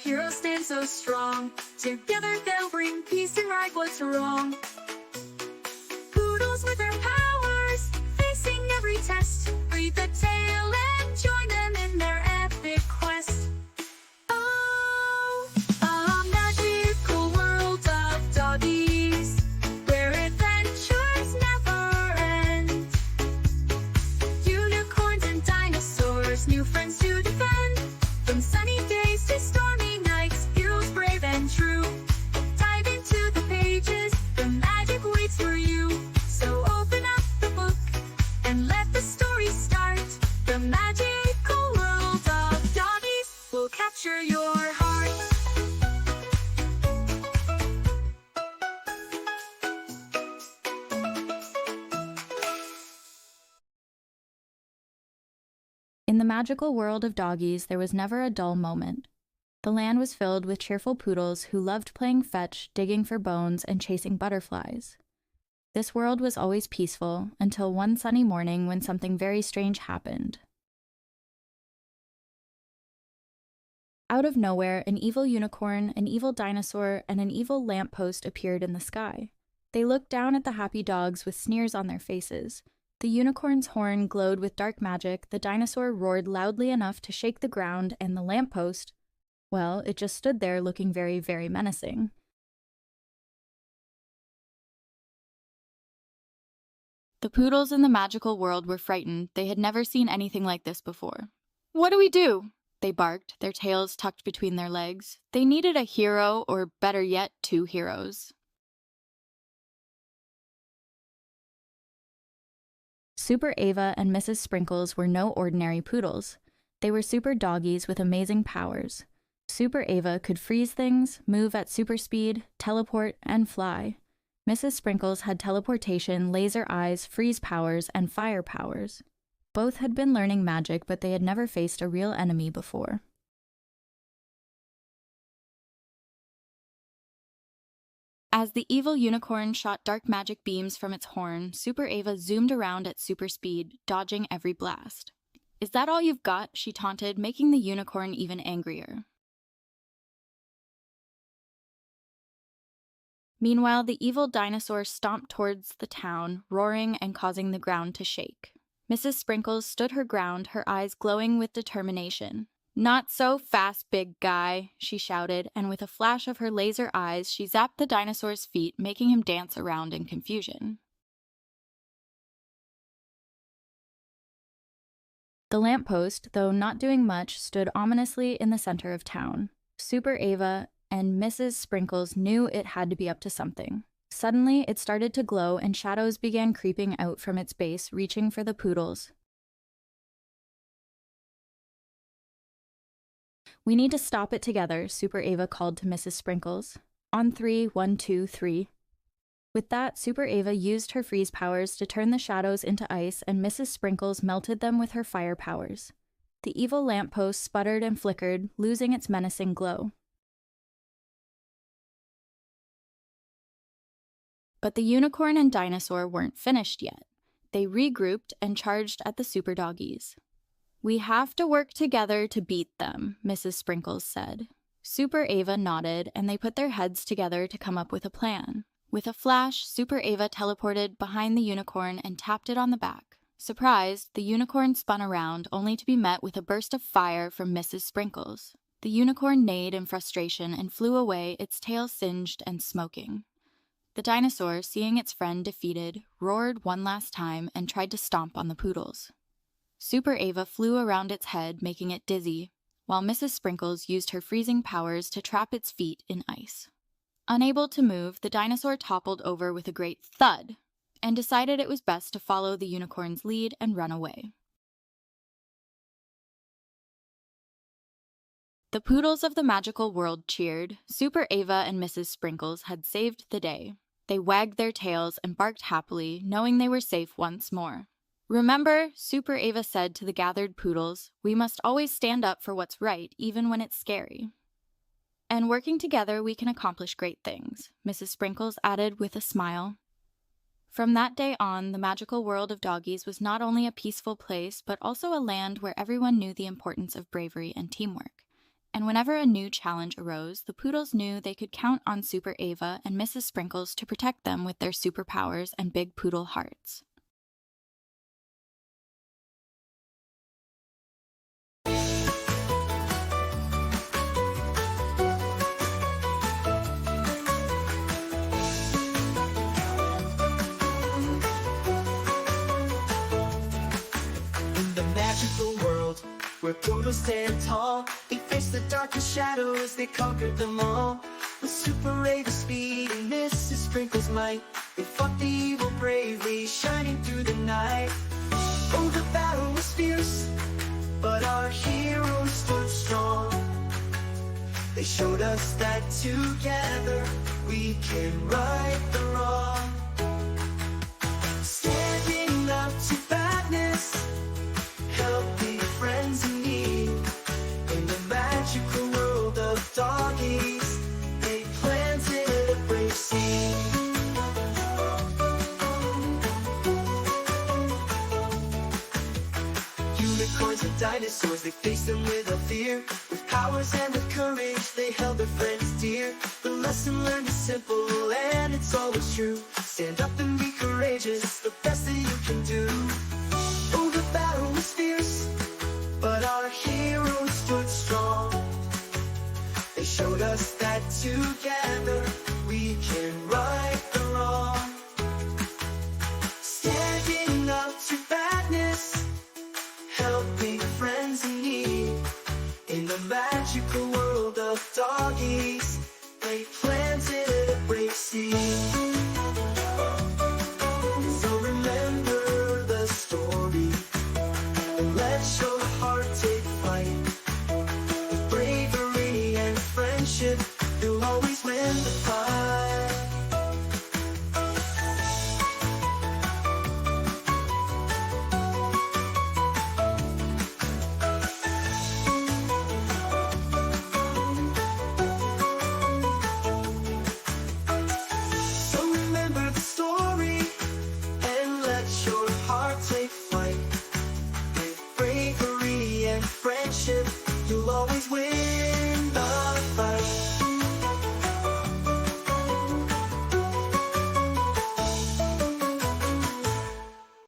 heroes stand so strong. Together they'll bring peace and right what's wrong. Poodles with their powers, facing every test. Read the tale and join them in their epic quest. Oh, a magical world of doggies, where adventures never end. Unicorns and dinosaurs, new friends to defend. From sunny days to stormy nights, heroes brave and true. Dive into the pages, the magic waits for you. So open up the book and let the story start. The magical world of doggies will capture your heart. In the magical world of doggies, there was never a dull moment. The land was filled with cheerful poodles who loved playing fetch, digging for bones, and chasing butterflies. This world was always peaceful until one sunny morning when something very strange happened. Out of nowhere, an evil unicorn, an evil dinosaur, and an evil lamppost appeared in the sky. They looked down at the happy dogs with sneers on their faces. The unicorn's horn glowed with dark magic, the dinosaur roared loudly enough to shake the ground, and the lamppost, well, it just stood there looking very, very menacing. The poodles in the magical world were frightened. They had never seen anything like this before. "What do we do?" they barked, their tails tucked between their legs. They needed a hero, or better yet, two heroes. Super Ava and Mrs. Sprinkles were no ordinary poodles. They were super doggies with amazing powers. Super Ava could freeze things, move at super speed, teleport, and fly. Mrs. Sprinkles had teleportation, laser eyes, freeze powers, and fire powers. Both had been learning magic, but they had never faced a real enemy before. As the evil unicorn shot dark magic beams from its horn, Super Ava zoomed around at super speed, dodging every blast. "Is that all you've got?" she taunted, making the unicorn even angrier. Meanwhile, the evil dinosaur stomped towards the town, roaring and causing the ground to shake. Mrs. Sprinkles stood her ground, her eyes glowing with determination. "Not so fast, big guy," she shouted, and with a flash of her laser eyes, she zapped the dinosaur's feet, making him dance around in confusion. The lamppost, though not doing much, stood ominously in the center of town. Super Ava and Mrs. Sprinkles knew it had to be up to something. Suddenly, it started to glow, and shadows began creeping out from its base, reaching for the poodles. "We need to stop it together," Super Ava called to Mrs. Sprinkles. "On 3, 1, 2, 3. With that, Super Ava used her freeze powers to turn the shadows into ice, and Mrs. Sprinkles melted them with her fire powers. The evil lamppost sputtered and flickered, losing its menacing glow. But the unicorn and dinosaur weren't finished yet. They regrouped and charged at the super doggies. "We have to work together to beat them," Mrs. Sprinkles said. Super Ava nodded, and they put their heads together to come up with a plan. With a flash, Super Ava teleported behind the unicorn and tapped it on the back. Surprised, the unicorn spun around, only to be met with a burst of fire from Mrs. Sprinkles. The unicorn neighed in frustration and flew away, its tail singed and smoking. The dinosaur, seeing its friend defeated, roared one last time and tried to stomp on the poodles. Super Ava flew around its head, making it dizzy, while Mrs. Sprinkles used her freezing powers to trap its feet in ice. Unable to move, the dinosaur toppled over with a great thud, and decided it was best to follow the unicorn's lead and run away. The poodles of the magical world cheered. Super Ava and Mrs. Sprinkles had saved the day. They wagged their tails and barked happily, knowing they were safe once more. "Remember," Super Ava said to the gathered poodles, "we must always stand up for what's right, even when it's scary. And working together, we can accomplish great things," Mrs. Sprinkles added with a smile. From that day on, the magical world of doggies was not only a peaceful place, but also a land where everyone knew the importance of bravery and teamwork. And whenever a new challenge arose, the poodles knew they could count on Super Ava and Mrs. Sprinkles to protect them with their superpowers and big poodle hearts. In the magical world, where poodles stand tall, they face the darkest shadows, they conquered them all. With Super Ava's speed and Mrs. Sprinkles' might, they fought the evil bravely, shining through the night. Oh, the battle was fierce, but our heroes stood strong. They showed us that together we can right the wrong. Standing up to badness, helping friends in need. In the magical world of doggies, they planted a brave seed. Unicorns and dinosaurs, they faced them with a fear. With powers and with courage, they held their friends dear. The lesson learned is simple and it's always true. Stand up and be courageous. The